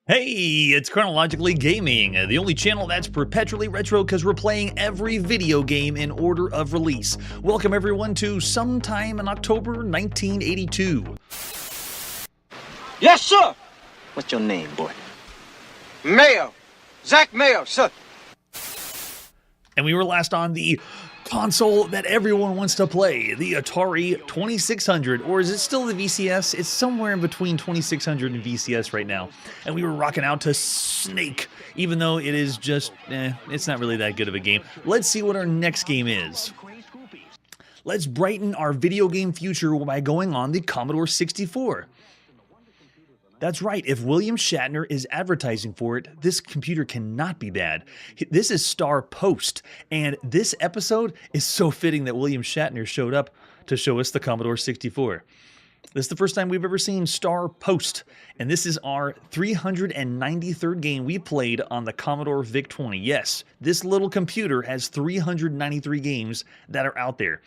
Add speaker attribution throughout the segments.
Speaker 1: Hey, it's Chronologically Gaming, the only channel that's perpetually retro because we're playing every video game in order of release. Welcome everyone to Sometime in October 1982.
Speaker 2: Yes, sir.
Speaker 3: What's your name, boy?
Speaker 2: Mayo. Zach Mayo, sir.
Speaker 1: And we were last on the console that everyone wants to play, the Atari 2600, or is it still the VCS? It's somewhere in between 2600 and VCS right now. And we were rocking out to Snake, even though it is just, it's not really that good of a game. Let's see what our next game is. Let's brighten our video game future by going on the Commodore 64. That's right, if William Shatner is advertising for it, this computer cannot be bad. This is Star Post, and this episode is so fitting that William Shatner showed up to show us the Commodore 64. This is the first time we've ever seen Star Post, and this is our 393rd game we played on the Commodore VIC-20. Yes, this little computer has 393 games that are out there.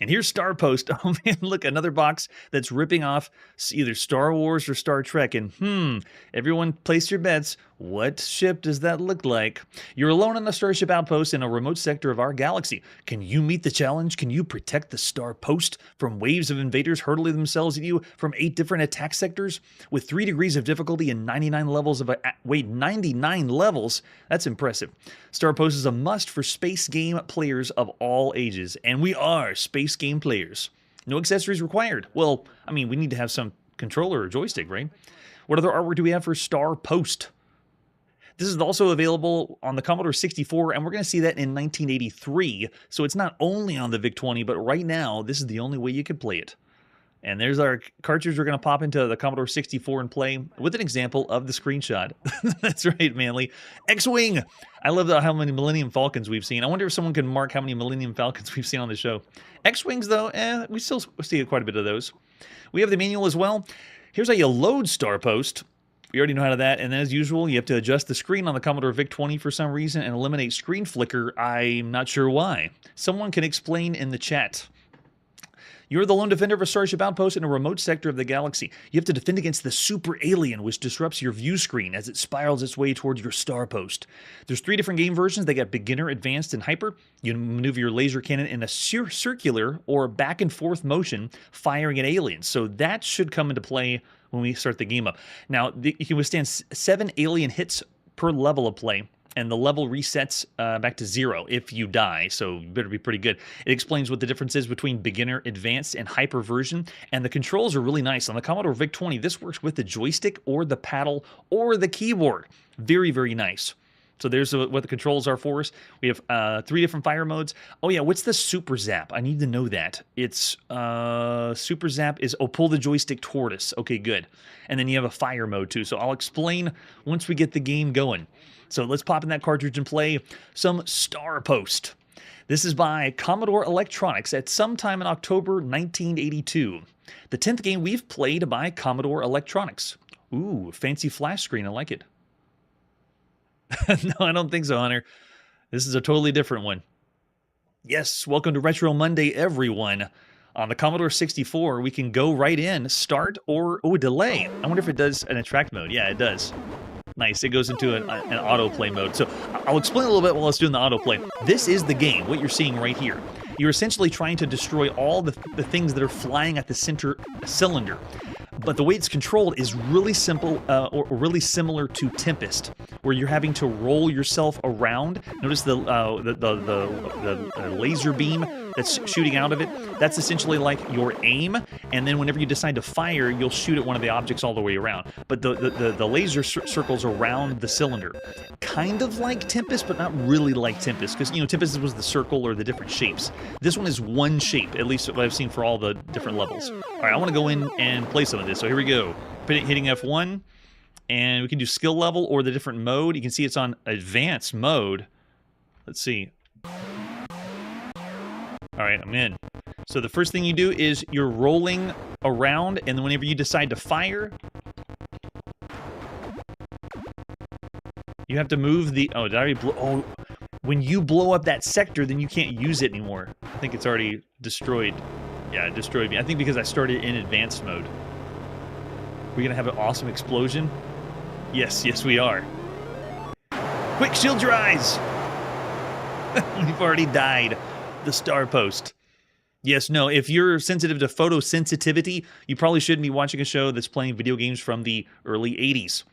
Speaker 1: And here's Star Post. Oh man, look, another box that's ripping off either Star Wars or Star Trek. And everyone place your bets. What ship does that look like? You're alone on a starship outpost in a remote sector of our galaxy. Can you meet the challenge? Can you protect the Star Post from waves of invaders hurtling themselves at you from 8 different attack sectors? With 3 degrees of difficulty and 99 levels of 99 levels? That's impressive. Star Post is a must for space game players of all ages. And we are space game players. No accessories required. Well, I mean, we need to have some controller or joystick, right? What other artwork do we have for Star Post? This is also available on the Commodore 64, and we're going to see that in 1983. So it's not only on the VIC-20, but right now, this is the only way you can play it. And there's our cartridge we're going to pop into the Commodore 64 and play with an example of the screenshot. That's right, Manly. X-Wing! I love how many Millennium Falcons we've seen. I wonder if someone can mark how many Millennium Falcons we've seen on the show. X-Wings, though, we still see quite a bit of those. We have the manual as well. Here's how you load Star Post. We already know how to that, and as usual, you have to adjust the screen on the Commodore VIC-20 for some reason and eliminate screen flicker. I'm not sure why. Someone can explain in the chat. You're the lone defender of a starship outpost in a remote sector of the galaxy. You have to defend against the super alien, which disrupts your view screen as it spirals its way towards your star post. There's 3 different game versions. They got beginner, advanced, and hyper. You maneuver your laser cannon in a circular or back and forth motion, firing at aliens. So that should come into play when we start the game up. Now, you can withstand 7 alien hits per level of play, and the level resets back to 0 if you die, so you better be pretty good. It explains what the difference is between beginner, advanced, and hyper version, and the controls are really nice. On the Commodore VIC-20, this works with the joystick or the paddle or the keyboard. Very, very nice. So there's what the controls are for us. We have 3 different fire modes. Oh yeah, what's the super zap? I need to know that. It's super zap is pull the joystick toward us. Okay, good. And then you have a fire mode too. So I'll explain once we get the game going. So let's pop in that cartridge and play some Star Post. This is by Commodore Electronics at sometime in October 1982. The 10th game we've played by Commodore Electronics. Ooh, fancy flash screen. I like it. No, I don't think so, Hunter. This is a totally different one. Yes, welcome to Retro Monday, everyone. On the Commodore 64, we can go right in, start, or delay. I wonder if it does an attract mode. Yeah, it does. Nice. It goes into an autoplay mode. So I'll explain a little bit while it's doing the autoplay. This is the game, what you're seeing right here. You're essentially trying to destroy all the things that are flying at the center cylinder. But the way it's controlled is really simple, or really similar to Tempest, where you're having to roll yourself around. Notice the laser beam that's shooting out of it. That's essentially like your aim, and then whenever you decide to fire, you'll shoot at one of the objects all the way around. But the laser circles around the cylinder, kind of like Tempest, but not really like Tempest, because Tempest was the circle or the different shapes. This one is one shape, at least what I've seen for all the different levels. All right, I want to go in and play some of this. So here we go. Hitting F1, and we can do skill level or the different mode. You can see it's on advanced mode. Let's see. All right, I'm in. So the first thing you do is you're rolling around, and then whenever you decide to fire, you have to move the... Oh, did I already blow... Oh, when you blow up that sector, then you can't use it anymore. I think it's already destroyed. Yeah, it destroyed me. I think because I started in advanced mode. We're going to have an awesome explosion. Yes, yes, we are. Quick, shield your eyes! We've already died. The star post. Yes, no, if you're sensitive to photosensitivity, you probably shouldn't be watching a show that's playing video games from the early 80s.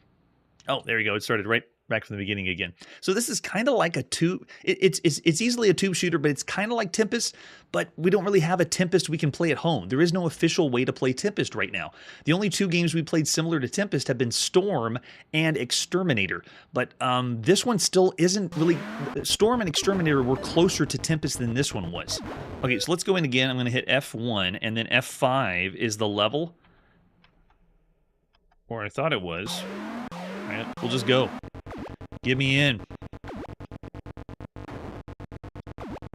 Speaker 1: Oh, there you go. It started right back from the beginning again. So this is kind of like a tube. It's easily a tube shooter, but it's kind of like Tempest, but we don't really have a Tempest we can play at home. There is no official way to play Tempest right now. The only two games we played similar to Tempest have been Storm and Exterminator, but this one still isn't really... Storm and Exterminator were closer to Tempest than this one was. Okay, so let's go in again. I'm going to hit F1, and then F5 is the level. Or I thought it was. All right, we'll just go. Get me in.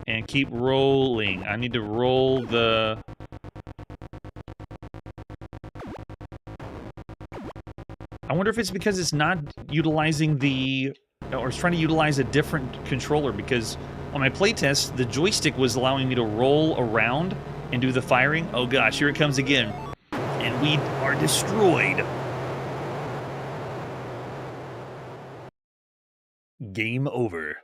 Speaker 1: And keep rolling. I need to roll the... I wonder if it's because it's not utilizing the... Or it's trying to utilize a different controller, because on my playtest, the joystick was allowing me to roll around and do the firing. Oh gosh, here it comes again. And we are destroyed. Game over.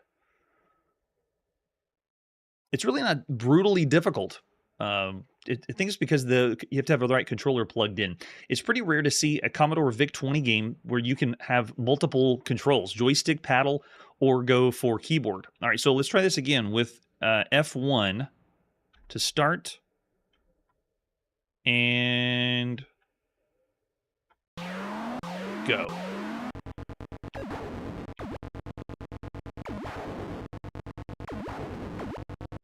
Speaker 1: It's really not brutally difficult. I think it's because you have to have the right controller plugged in. It's pretty rare to see a Commodore VIC-20 game where you can have multiple controls, joystick, paddle, or go for keyboard. All right, so let's try this again with F1 to start. And go.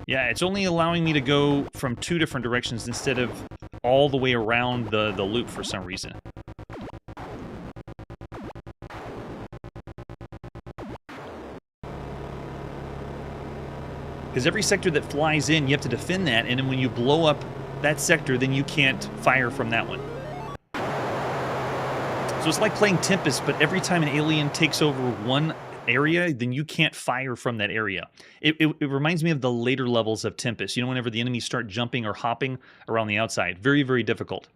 Speaker 1: Yeah, it's only allowing me to go from two different directions instead of all the way around the loop for some reason. Because every sector that flies in, you have to defend that, and then when you blow up that sector, then you can't fire from that one. So it's like playing Tempest, but every time an alien takes over one area, then you can't fire from that area. It reminds me of the later levels of Tempest. You know, whenever the enemies start jumping or hopping around the outside. Very, very difficult.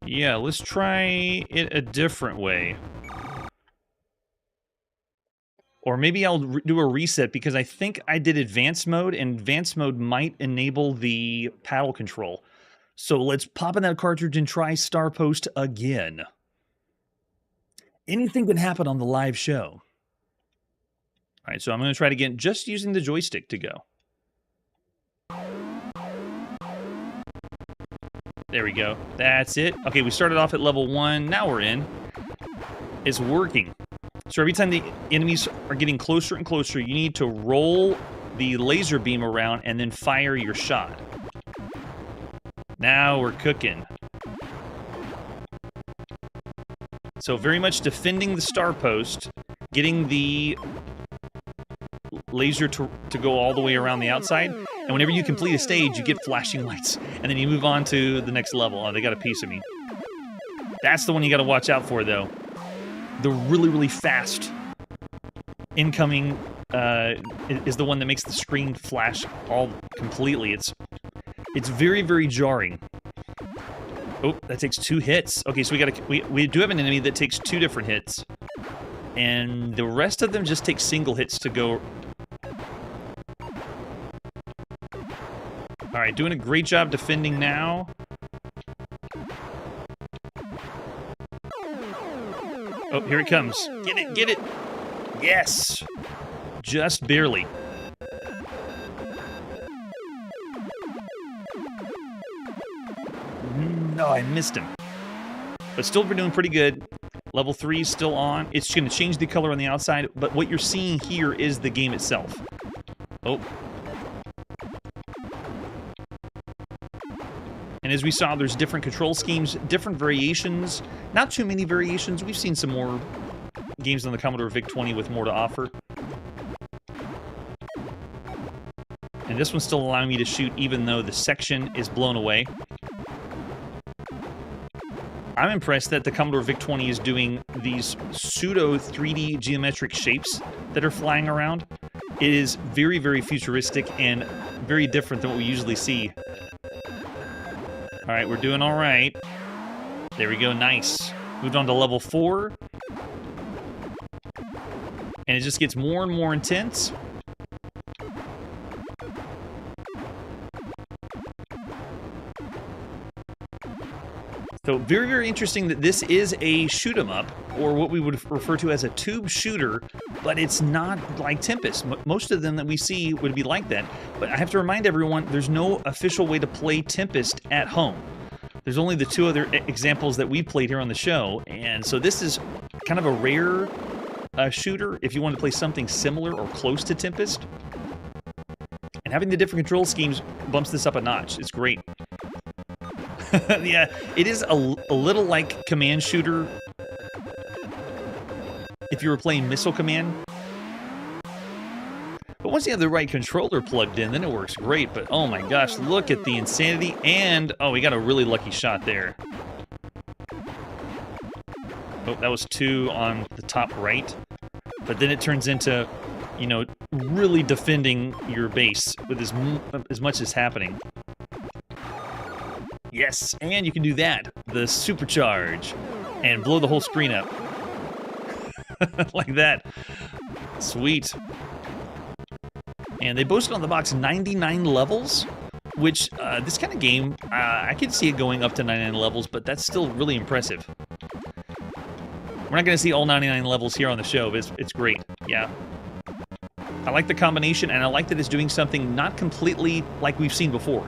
Speaker 1: Yeah, let's try it a different way. Or maybe I'll do a reset, because I think I did advanced mode, and advanced mode might enable the paddle control. So let's pop in that cartridge and try Star Post again. Anything can happen on the live show. All right, so I'm going to try it again, just using the joystick to go. There we go. That's it. Okay, we started off at level 1. Now we're in. It's working. So every time the enemies are getting closer and closer, you need to roll the laser beam around and then fire your shot. Now we're cooking. So very much defending the star post, getting the laser to go all the way around the outside, and whenever you complete a stage, you get flashing lights, and then you move on to the next level. Oh, they got a piece of me. That's the one you got to watch out for, though. The really, really fast incoming is the one that makes the screen flash all completely. It's very, very jarring. Oh, that takes 2 hits. Okay, so we do have an enemy that takes 2 different hits, and the rest of them just take single hits to go. All right, doing a great job defending now. Oh, here it comes. Get it, get it. Yes. Just barely. No, I missed him. But still, we're doing pretty good. Level 3 is still on. It's going to change the color on the outside, but what you're seeing here is the game itself. Oh. And as we saw, there's different control schemes, different variations. Not too many variations. We've seen some more games on the Commodore VIC-20 with more to offer. And this one's still allowing me to shoot even though the section is blown away. I'm impressed that the Commodore VIC-20 is doing these pseudo 3D geometric shapes that are flying around. It is very, very futuristic and very different than what we usually see. All right, we're doing all right. There we go, nice. Moved on to level 4. And it just gets more and more intense. So very, very interesting that this is a shoot 'em up, or what we would refer to as a tube shooter, but it's not like Tempest. Most of them that we see would be like that. But I have to remind everyone, there's no official way to play Tempest at home. There's only the 2 other examples that we played here on the show, and so this is kind of a rare shooter if you want to play something similar or close to Tempest. And having the different control schemes bumps this up a notch. It's great. Yeah, it is a little like Command Shooter if you were playing Missile Command. But once you have the right controller plugged in, then it works great. But oh my gosh, look at the insanity. And, oh, we got a really lucky shot there. Oh, that was 2 on the top right. But then it turns into, you know, really defending your base with as much as happening. Yes, and you can do that. The supercharge. And blow the whole screen up. Like that. Sweet. And they boasted on the box 99 levels, which this kind of game, I could see it going up to 99 levels, but that's still really impressive. We're not going to see all 99 levels here on the show, but it's great. Yeah. I like the combination, and I like that it's doing something not completely like we've seen before.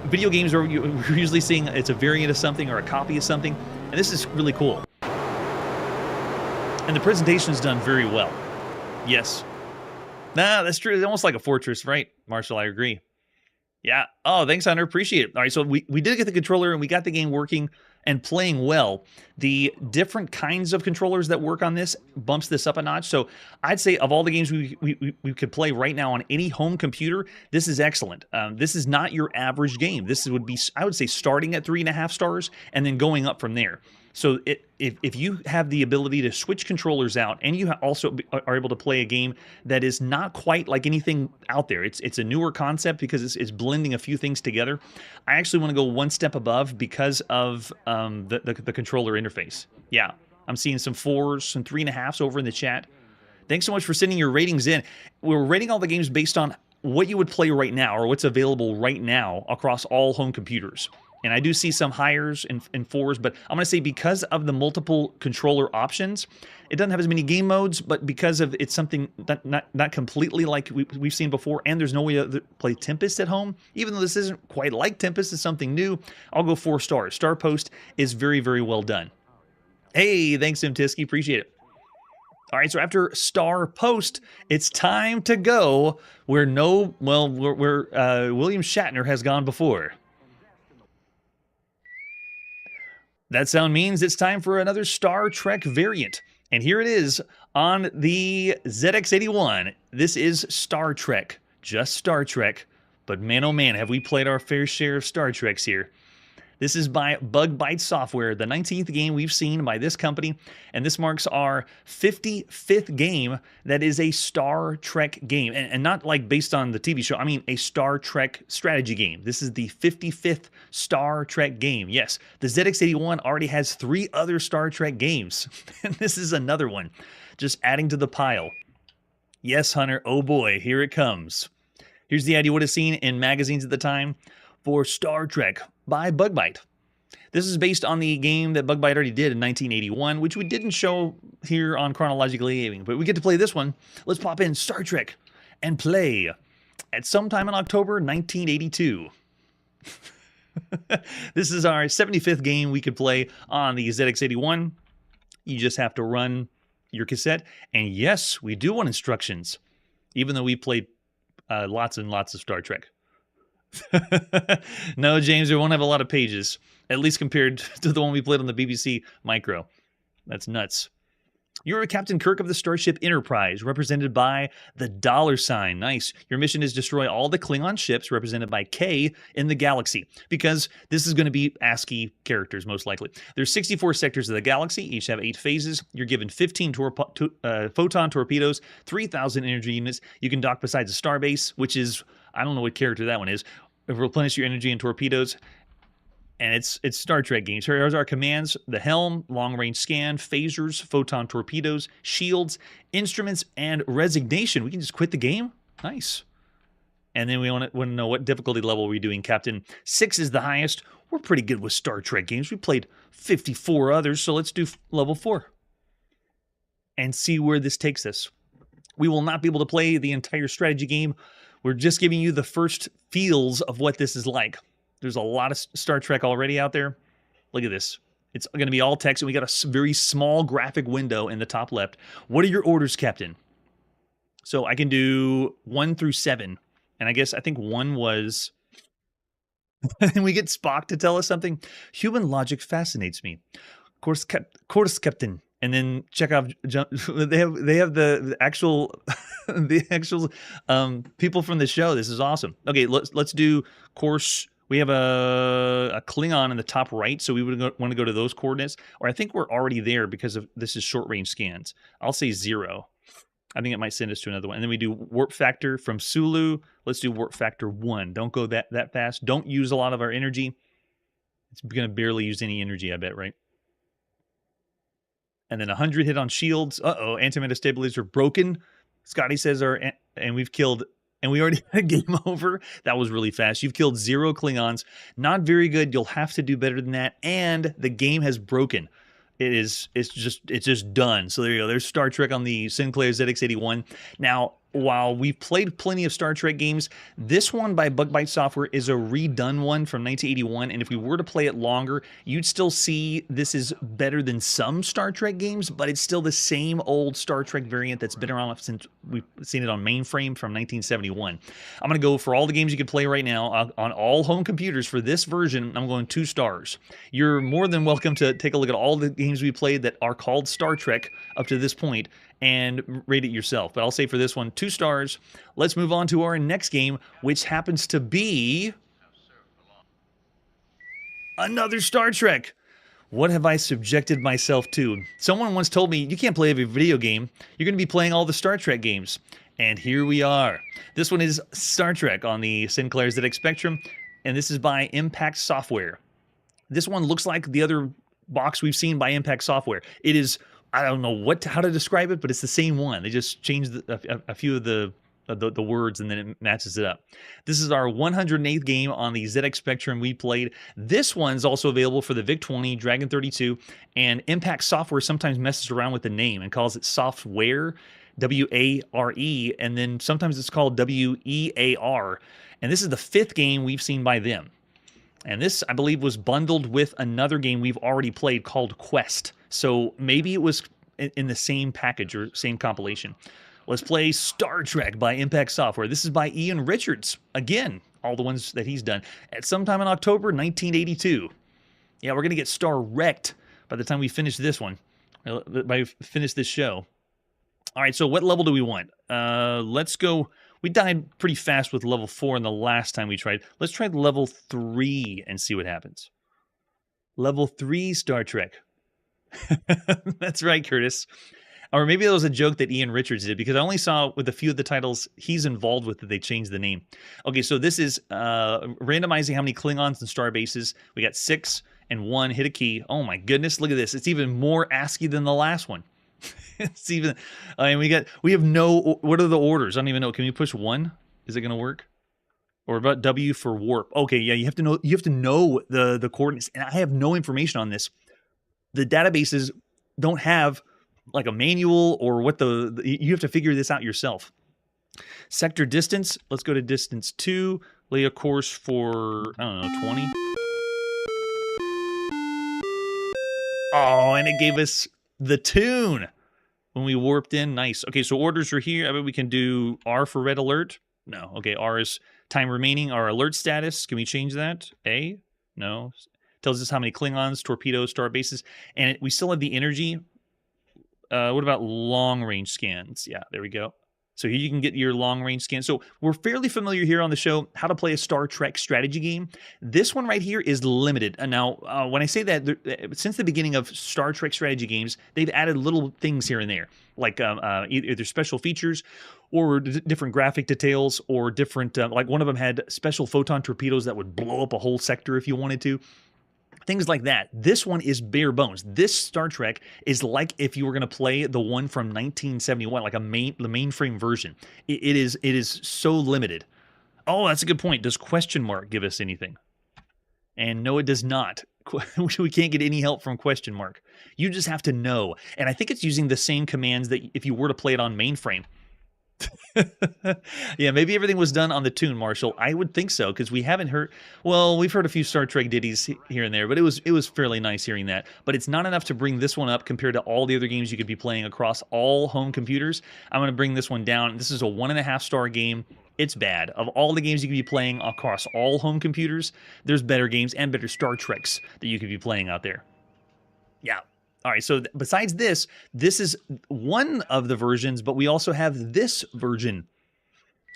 Speaker 1: Video games are we're usually seeing it's a variant of something or a copy of something, and this is really cool. And the presentation is done very well. Yes. Nah, that's true. It's almost like a fortress, right, Marshall? I agree. Yeah. Oh, thanks, Hunter. Appreciate it. All right, so we did get the controller, and we got the game working and playing well. The different kinds of controllers that work on this bumps this up a notch. So I'd say of all the games we could play right now on any home computer, this is excellent. This is not your average game. This would be, I would say, starting at 3.5 stars and then going up from there. So if you have the ability to switch controllers out, and you also are able to play a game that is not quite like anything out there, it's a newer concept because it's blending a few things together. I actually want to go one step above because of the controller interface. Yeah, I'm seeing some 4s, some 3.5s over in the chat. Thanks so much for sending your ratings in. We're rating all the games based on what you would play right now or what's available right now across all home computers. And I do see some hires and 4s, but I'm going to say because of the multiple controller options, it doesn't have as many game modes, but because of it's something not completely like we've seen before, and there's no way to play Tempest at home, even though this isn't quite like Tempest, it's something new, I'll go 4 stars. Star Post is very, very well done. Hey, thanks, Tim Tisky. Appreciate it. All right, so after Star Post, it's time to go where William Shatner has gone before. That sound means it's time for another Star Trek variant. And here it is on the ZX81. This is Star Trek. Just Star Trek. But man, oh man, have we played our fair share of Star Treks here. This is by Bug Bite Software, the 19th game we've seen by this company, and this marks our 55th game that is a Star Trek game, and not like based on the TV show, I mean a Star Trek strategy game. This is the 55th Star Trek game. Yes, the ZX81 already has 3 other Star Trek games, and this is another one, just adding to the pile. Yes, Hunter, oh boy, here it comes. Here's the ad you would have seen in magazines at the time for Star Trek by Bug Bite. This is based on the game that Bug Bite already did in 1981, which we didn't show here on Chronologically Gaming, but we get to play this one. Let's pop in Star Trek and play at sometime in October 1982. This is our 75th game we could play on the ZX81. You just have to run your cassette, and yes, we do want instructions, even though we played lots and lots of Star Trek. No, James, we won't have a lot of pages, at least compared to the one we played on the BBC Micro. That's nuts. You're Captain Kirk of the Starship Enterprise, represented by the $sign. Nice. Your mission is destroy all the Klingon ships, represented by K, in the galaxy, because this is going to be ASCII characters, most likely. There's 64 sectors of the galaxy, each have 8 phases. You're given 15 photon torpedoes, 3,000 energy units. You can dock beside a starbase, which is, I don't know what character that one is. Replenish your energy and torpedoes. And it's Star Trek games. Here's our commands: the helm, long-range scan, phasers, photon torpedoes, shields, instruments, and resignation. We can just quit the game? Nice. And then we want to know what difficulty level we're doing, Captain. 6 is the highest. We're pretty good with Star Trek games. We played 54 others, so let's do level 4. And see where this takes us. We will not be able to play the entire strategy game. We're just giving you the first feels of what this is like. There's a lot of Star Trek already out there. Look at this. It's going to be all text, and we got a very small graphic window in the top left. What are your orders, Captain? So I can do 1 through 7. And I think 1 was... and we get Spock to tell us something. Human logic fascinates me. Course, Captain. And then Chekhov, they have the actual people from the show. This is awesome. Okay, let's do course. We have a Klingon in the top right, so we would want to go to those coordinates. Or I think we're already there because of this is short range scans. I'll say 0. I think it might send us to another one. And then we do warp factor from Sulu. Let's do warp factor 1. Don't go that fast. Don't use a lot of our energy. It's going to barely use any energy, I bet, right? And then 100 hit on shields. Uh-oh, antimatter stabilizer broken. Scotty says and we've killed, and we already had a game over. That was really fast. You've killed 0 Klingons. Not very good. You'll have to do better than that. And the game has broken. It's just done. So there you go. There's Star Trek on the Sinclair ZX81. Now, while we've played plenty of Star Trek games, this one by Bug Bite Software is a redone one from 1981, and if we were to play it longer, you'd still see this is better than some Star Trek games, but it's still the same old Star Trek variant that's been around since we've seen it on mainframe from 1971. I'm going to go for all the games you can play right now on all home computers. For this version, I'm going 2 stars. You're more than welcome to take a look at all the games we played that are called Star Trek up to this point and rate it yourself. But I'll say for this one, 2 stars. Let's move on to our next game, which happens to be another Star Trek. What have I subjected myself to? Someone once told me, you can't play every video game. You're going to be playing all the Star Trek games. And here we are. This one is Star Trek on the Sinclair ZX Spectrum, and this is by Impact Software. This one looks like the other box we've seen by Impact Software. It is... I don't know how to describe it, but it's the same one. They just changed a few of the words, and then it matches it up. This is our 108th game on the ZX Spectrum we played. This one's also available for the VIC-20, Dragon 32, and Impact Software sometimes messes around with the name and calls it Software, W-A-R-E, and then sometimes it's called W-E-A-R. And this is the 5th game we've seen by them. And this, I believe, was bundled with another game we've already played called Quest. So maybe it was in the same package or same compilation. Let's play Star Trek by Impact Software. This is by Ian Richards. Again, all the ones that he's done. At sometime in October 1982. Yeah, we're going to get star wrecked by the time we finish this one. By finish this show. All right, so what level do we want? Let's go... We died pretty fast with level 4 in the last time we tried. Let's try level 3 and see what happens. Level 3 Star Trek. That's right, Curtis. Or maybe that was a joke that Ian Richards did, because I only saw with a few of the titles he's involved with that they changed the name. Okay, so this is randomizing how many Klingons and star bases. We got 6 and 1. Hit a key. Oh my goodness, look at this. It's even more ASCII than the last one. It's even, and we have no, what are the orders? I don't even know. Can we push 1? Is it going to work? Or about W for warp? Okay, yeah, you have to know the coordinates, and I have no information on this. The databases don't have like a manual or what you have to figure this out yourself. Sector distance, let's go to distance 2, lay a course for, I don't know, 20. Oh, and it gave us the tune when we warped in. Nice. Okay, so orders are here. I bet we can do R for red alert. No. Okay, R is time remaining. Our alert status, can we change that? A? No. Tells us how many Klingons, torpedoes, star bases, and we still have the energy what about long range scans? Yeah, there we go. So here you can get your long range scan. So we're fairly familiar here on the show how to play a Star Trek strategy game. This one right here is limited. And now, when I say that, since the beginning of Star Trek strategy games, they've added little things here and there, like either special features or different graphic details or different, like one of them had special photon torpedoes that would blow up a whole sector if you wanted to. Things like that. This one is bare bones. This Star Trek is like if you were going to play the one from 1971, like the mainframe version. It is so limited. Oh, that's a good point. Does question mark give us anything? And no, it does not. We can't get any help from question mark. You just have to know. And I think it's using the same commands that if you were to play it on mainframe. Yeah, maybe everything was done on the tune, Marshall. I would think so, because we haven't heard. Well, we've heard a few Star Trek ditties here and there, but it was fairly nice hearing that. But it's not enough to bring this one up compared to all the other games you could be playing across all home computers. I'm going to bring this one down. This is a 1.5-star game. It's bad. Of all the games you could be playing across all home computers, there's better games and better Star Treks that you could be playing out there. Yeah. All right, so besides this is one of the versions, but we also have this version.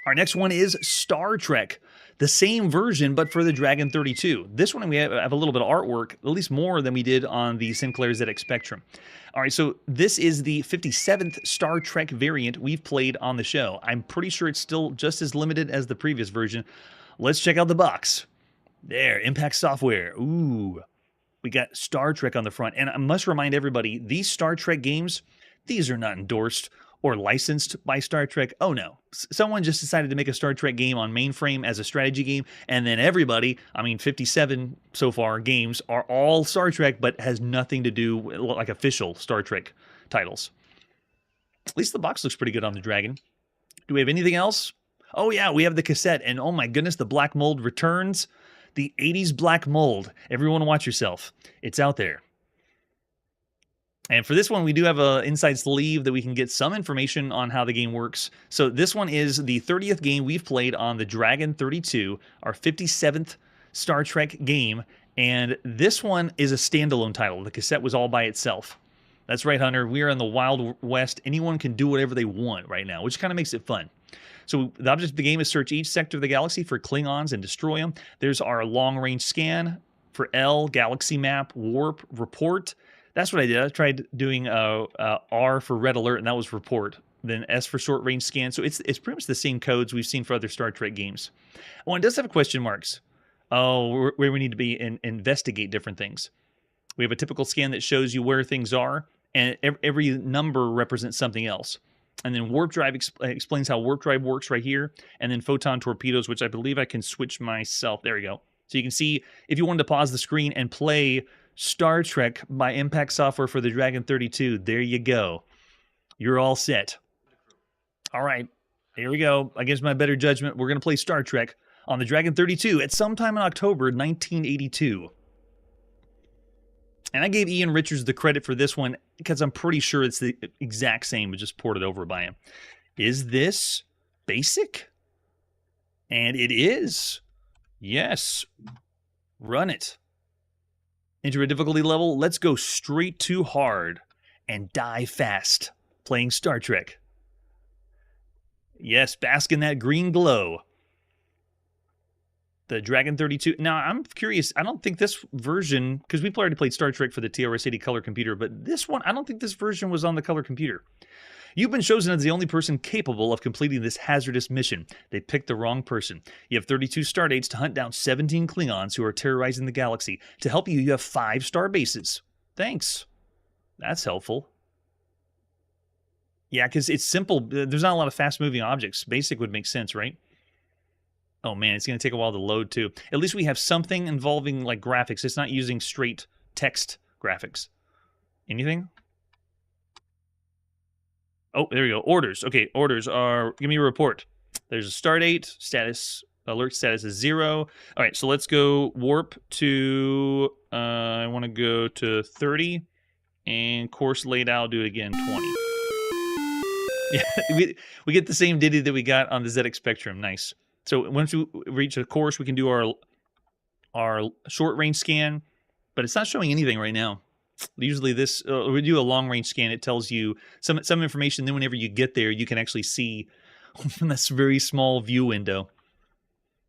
Speaker 1: Our next one is Star Trek, the same version, but for the Dragon 32. This one we have a little bit of artwork, at least more than we did on the Sinclair ZX Spectrum. All right, so this is the 57th Star Trek variant we've played on the show. I'm pretty sure it's still just as limited as the previous version. Let's check out the box. There, Impact Software. Ooh. We got Star Trek on the front. And I must remind everybody, these Star Trek games, these are not endorsed or licensed by Star Trek. Oh no. Someone just decided to make a Star Trek game on mainframe as a strategy game, and then everybody, 57 so far games, are all Star Trek, but has nothing to do with, like, official Star Trek titles. At least the box looks pretty good on the Dragon. Do we have anything else? Oh yeah, we have the cassette, and oh my goodness, the black mold returns. The 80s black mold. Everyone watch yourself. It's out there. And for this one, we do have an inside sleeve that we can get some information on how the game works. So this one is the 30th game we've played on the Dragon 32, our 57th Star Trek game. And this one is a standalone title. The cassette was all by itself. That's right, Hunter. We are in the Wild West. Anyone can do whatever they want right now, which kind of makes it fun. So the object of the game is search each sector of the galaxy for Klingons and destroy them. There's our long-range scan for L, galaxy map, warp, report. That's what I did. I tried doing R for red alert, and that was report. Then S for short-range scan. So it's pretty much the same codes we've seen for other Star Trek games. Oh, it does have question marks. Oh, where we need to be and investigate different things. We have a typical scan that shows you where things are, and every number represents something else. And then warp drive explains how warp drive works right here. And then photon torpedoes, which I believe I can switch myself. There we go. So you can see if you wanted to pause the screen and play Star Trek by Impact Software for the Dragon 32, there you go. You're all set. All right, here we go. Against my better judgment, we're going to play Star Trek on the Dragon 32 at sometime in October 1982. And I gave Ian Richards the credit for this one because I'm pretty sure it's the exact same, but just ported over by him. Is this basic? And it is. Yes. Run it. Enter a difficulty level. Let's go straight to hard and die fast. Playing Star Trek. Yes, bask in that green glow. The Dragon 32. Now, I'm curious. I don't think this version, because we've already played Star Trek for the TRS-80 color computer, but this one, I don't think this version was on the color computer. You've been chosen as the only person capable of completing this hazardous mission. They picked the wrong person. You have 32 star dates to hunt down 17 Klingons who are terrorizing the galaxy. To help you, you have 5 star bases. Thanks. That's helpful. Yeah, because it's simple. There's not a lot of fast-moving objects. Basic would make sense, right? Oh man, it's going to take a while to load too. At least we have something involving like graphics. It's not using straight text graphics. Anything? Oh, there we go. Orders. Okay, orders are, give me a report. There's a start date, status, alert status is 0. All right, so let's go warp to, I want to go to 30, and course laid out, do it again, 20. Yeah, we get the same ditty that we got on the ZX Spectrum. Nice. So once we reach a course, we can do our short range scan, but it's not showing anything right now. Usually this, we do a long-range scan. It tells you some information. Then whenever you get there, you can actually see from this very small view window.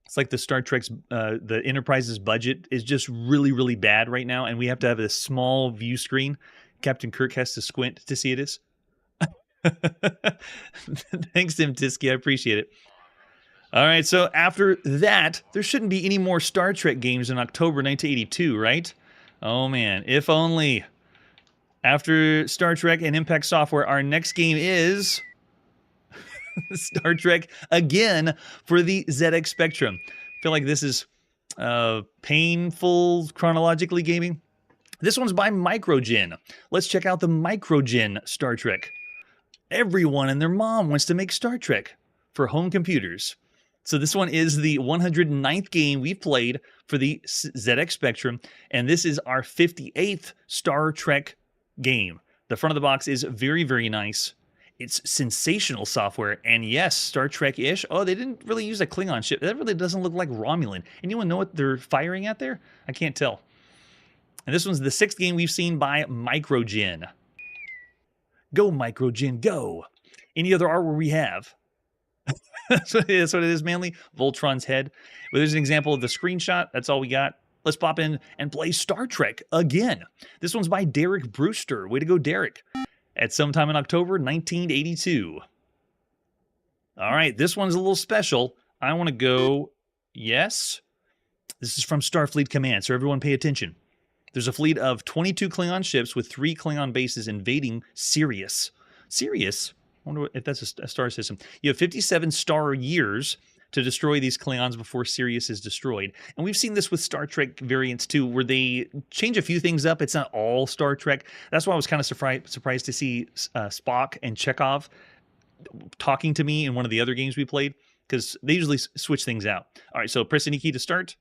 Speaker 1: It's like the Star Trek's, the Enterprise's budget is just really, really bad right now, and we have to have a small view screen. Captain Kirk has to squint to see it. Thanks, Tim Tiski. I appreciate it. All right, so after that, there shouldn't be any more Star Trek games in October 1982, right? Oh, man. If only. After Star Trek and Impact Software, our next game is Star Trek again for the ZX Spectrum. I feel like this is painful chronologically gaming. This one's by Microgen. Let's check out the Microgen Star Trek. Everyone and their mom wants to make Star Trek for home computers. So this one is the 109th game we've played for the ZX Spectrum, and this is our 58th Star Trek game. The front of the box is very, very nice. It's sensational software, and yes, Star Trek-ish. Oh, they didn't really use a Klingon ship. That really doesn't look like Romulan. Anyone know what they're firing at there? I can't tell. And this one's the 6th game we've seen by Microgen. Go, Microgen, go! Any other artwork we have? That's what it is, Manly. Voltron's head. Well, there's an example of the screenshot. That's all we got. Let's pop in and play Star Trek again. This one's by Derek Brewster. Way to go, Derek. At some time in October 1982. All right, this one's a little special. I want to go, yes. This is from Starfleet Command, so everyone pay attention. There's a fleet of 22 Klingon ships with 3 Klingon bases invading Sirius. Sirius? I wonder if that's a star system. You have 57 star years to destroy these Klingons before Sirius is destroyed. And we've seen this with Star Trek variants too, where they change a few things up. It's not all Star Trek. That's why I was kind of surprised to see Spock and Chekhov talking to me in one of the other games we played, because they usually switch things out. All right, so press any key to start.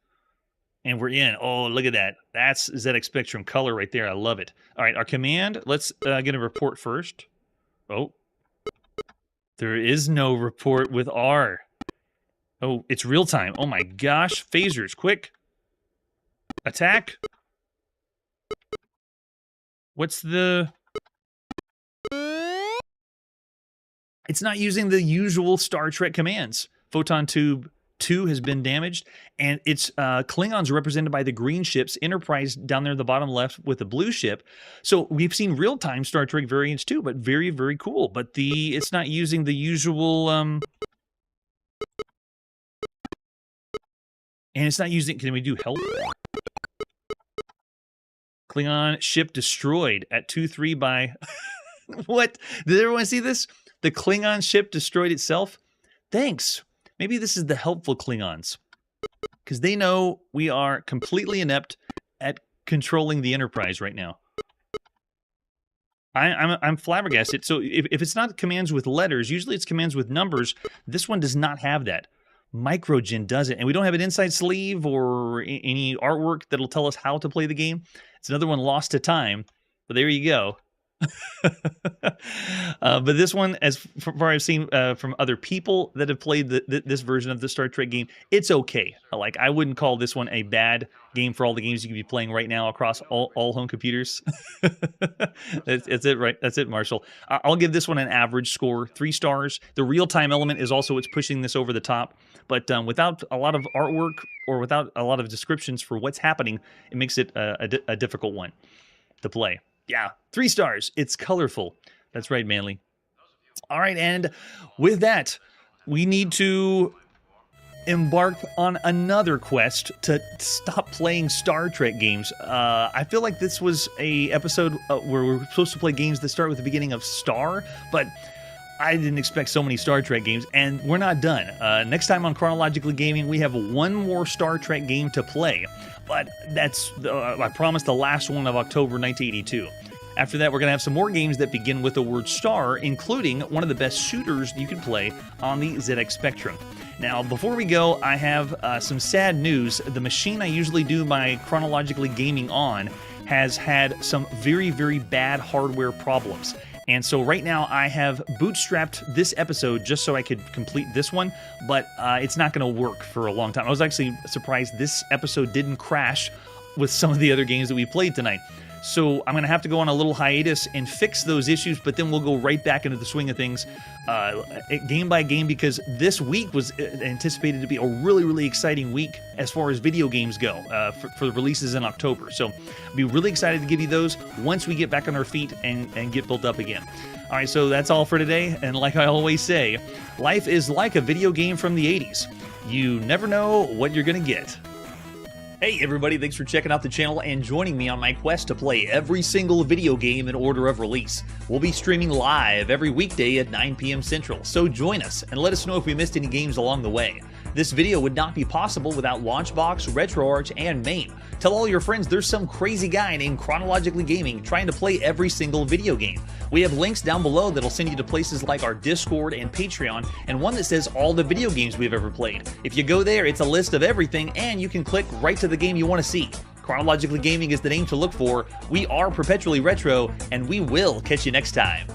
Speaker 1: And we're in. Oh, look at that. That's ZX Spectrum color right there. I love it. All right, our command. Let's get a report first. Oh. There is no report with R. Oh, it's real time. Oh my gosh. Phasers, quick. Attack. What's the... It's not using the usual Star Trek commands. Photon tube 2 has been damaged, and it's Klingons represented by the green ships, Enterprise down there in the bottom left with the blue ship. So we've seen real-time Star Trek variants too, but very, very cool. But it's not using the usual... and it's not using... Can we do help? Klingon ship destroyed at 2-3 by... What? Did everyone see this? The Klingon ship destroyed itself? Thanks. Maybe this is the helpful Klingons, because they know we are completely inept at controlling the Enterprise right now. I'm flabbergasted. So if it's not commands with letters, usually it's commands with numbers. This one does not have that. Microgen does it, and we don't have an inside sleeve or any artwork that'll tell us how to play the game. It's another one lost to time, but there you go. But this one, as far as I've seen from other people that have played this version of the Star Trek game, it's okay. Like, I wouldn't call this one a bad game for all the games you could be playing right now across all home computers. That's it, right? That's it, Marshall. I'll give this one an average score, 3 stars. The real-time element is also what's pushing this over the top, but without a lot of artwork or without a lot of descriptions for what's happening, it makes it a difficult one to play. Yeah, 3 stars. It's colorful. That's right, Manly. All right, and with that, we need to embark on another quest to stop playing Star Trek games. I feel like this was a episode where we're supposed to play games that start with the beginning of Star, but I didn't expect so many Star Trek games, and we're not done. Next time on Chronologically Gaming, we have one more Star Trek game to play, but that's, I promise, the last one of October 1982. After that, we're going to have some more games that begin with the word star, including one of the best shooters you can play on the ZX Spectrum. Now, before we go, I have some sad news. The machine I usually do my Chronologically Gaming on has had some very, very bad hardware problems. And so right now I have bootstrapped this episode just so I could complete this one, but it's not going to work for a long time. I was actually surprised this episode didn't crash with some of the other games that we played tonight. So I'm going to have to go on a little hiatus and fix those issues, but then we'll go right back into the swing of things game by game, because this week was anticipated to be a really exciting week as far as video games go for the releases in October. So I'll be really excited to give you those once we get back on our feet and get built up again. All right, so that's all for today. And like I always say, life is like a video game from the 80s. You never know what you're going to get. Hey everybody, thanks for checking out the channel and joining me on my quest to play every single video game in order of release. We'll be streaming live every weekday at 9 p.m. Central, so join us and let us know if we missed any games along the way. This video would not be possible without Launchbox, RetroArch, and MAME. Tell all your friends there's some crazy guy named Chronologically Gaming trying to play every single video game. We have links down below that'll send you to places like our Discord and Patreon, and one that says all the video games we've ever played. If you go there, it's a list of everything, and you can click right to the game you want to see. Chronologically Gaming is the name to look for. We are perpetually retro, and we will catch you next time.